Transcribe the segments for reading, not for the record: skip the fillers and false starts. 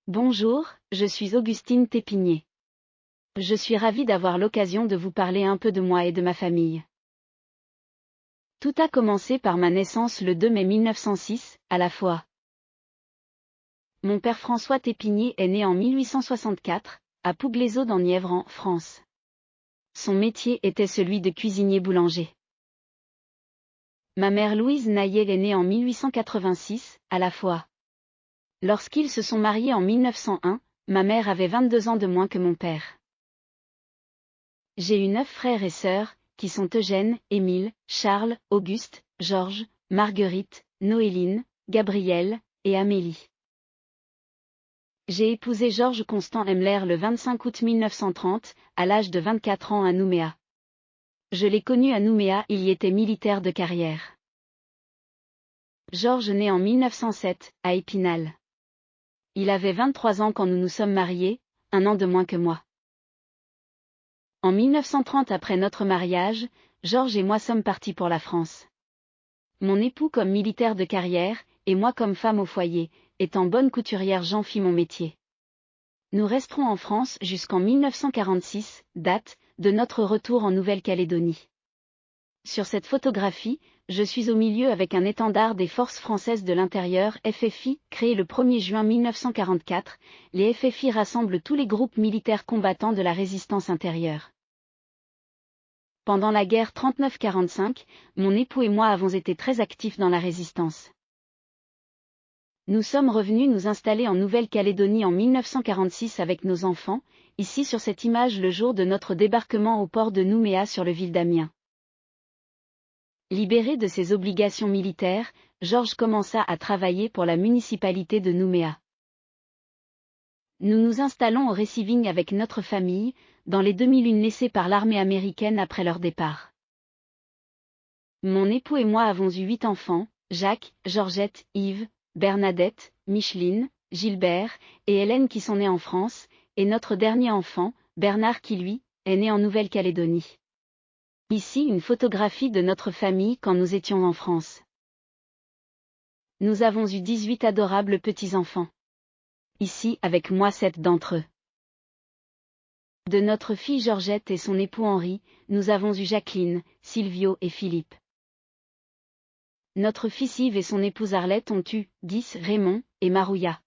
Bonjour, je suis Augustine Tépinier. Je suis ravie d'avoir l'occasion de vous parler un peu de moi et de ma famille. Tout a commencé par ma naissance le 2 mai 1906, à la fois. Mon père François Tépinier est né en 1864, à Pouglézeau dans Nièvre en France. Son métier était celui de cuisinier-boulanger. Ma mère Louise Naillet est née en 1886, à la fois. Lorsqu'ils se sont mariés en 1901, ma mère avait 22 ans de moins que mon père. J'ai eu 9 frères et sœurs, qui sont Eugène, Émile, Charles, Auguste, Georges, Marguerite, Noéline, Gabrielle, et Amélie. J'ai épousé Georges Constant Emler le 25 août 1930, à l'âge de 24 ans à Nouméa. Je l'ai connu à Nouméa, il y était militaire de carrière. Georges naît en 1907, à Épinal. Il avait 23 ans quand nous nous sommes mariés, un an de moins que moi. En 1930 après notre mariage, Georges et moi sommes partis pour la France. Mon époux comme militaire de carrière, et moi comme femme au foyer, étant bonne couturière j'en fis mon métier. Nous resterons en France jusqu'en 1946, date de notre retour en Nouvelle-Calédonie. Sur cette photographie, je suis au milieu avec un étendard des Forces françaises de l'intérieur FFI, créé le 1er juin 1944, les FFI rassemblent tous les groupes militaires combattants de la résistance intérieure. Pendant la guerre 39-45, mon époux et moi avons été très actifs dans la résistance. Nous sommes revenus nous installer en Nouvelle-Calédonie en 1946 avec nos enfants, ici sur cette image le jour de notre débarquement au port de Nouméa sur le ville d'Amiens. Libéré de ses obligations militaires, Georges commença à travailler pour la municipalité de Nouméa. Nous nous installons au Receiving avec notre famille, dans les demi-lunes laissées par l'armée américaine après leur départ. Mon époux et moi avons eu 8 enfants, Jacques, Georgette, Yves, Bernadette, Micheline, Gilbert, et Hélène qui sont nés en France, et notre dernier enfant, Bernard qui lui, est né en Nouvelle-Calédonie. Ici une photographie de notre famille quand nous étions en France. Nous avons eu 18 adorables petits-enfants. Ici avec moi 7 d'entre eux. De notre fille Georgette et son époux Henri, nous avons eu Jacqueline, Silvio et Philippe. Notre fils Yves et son épouse Arlette ont eu 10 Raymond et Marouilla.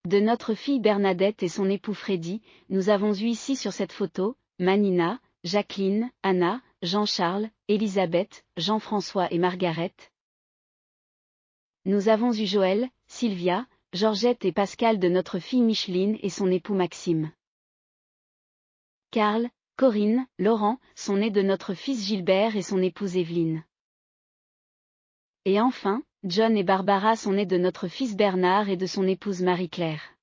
De notre fille Bernadette et son époux Freddy, nous avons eu ici sur cette photo, Manina, Jacqueline, Anna, Jean-Charles, Elisabeth, Jean-François et Margaret. Nous avons eu Joël, Sylvia, Georgette et Pascal de notre fille Micheline et son époux Maxime. Karl, Corinne, Laurent sont nés de notre fils Gilbert et son épouse Evelyne. Et enfin, John et Barbara sont nés de notre fils Bernard et de son épouse Marie-Claire.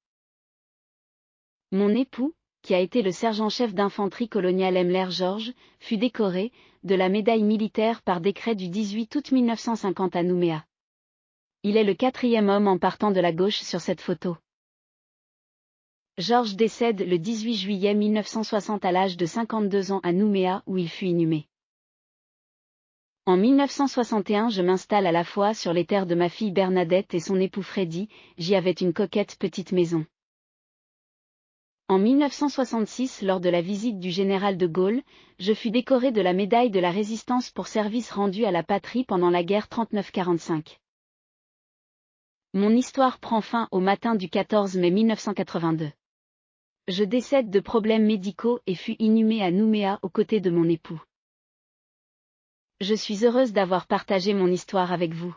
Mon époux, qui a été le sergent-chef d'infanterie coloniale Emler Georges, fut décoré de la médaille militaire par décret du 18 août 1950 à Nouméa. Il est le 4e homme en partant de la gauche sur cette photo. Georges décède le 18 juillet 1960 à l'âge de 52 ans à Nouméa où il fut inhumé. En 1961 je m'installe à la fois sur les terres de ma fille Bernadette et son époux Freddy, j'y avais une coquette petite maison. En 1966 lors de la visite du général de Gaulle, je fus décoré de la médaille de la Résistance pour service rendu à la patrie pendant la guerre 39-45. Mon histoire prend fin au matin du 14 mai 1982. Je décède de problèmes médicaux et fus inhumé à Nouméa aux côtés de mon époux. Je suis heureuse d'avoir partagé mon histoire avec vous.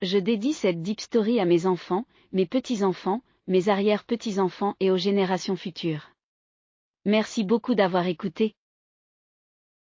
Je dédie cette deep story à mes enfants, mes petits-enfants, mes arrière-petits-enfants et aux générations futures. Merci beaucoup d'avoir écouté.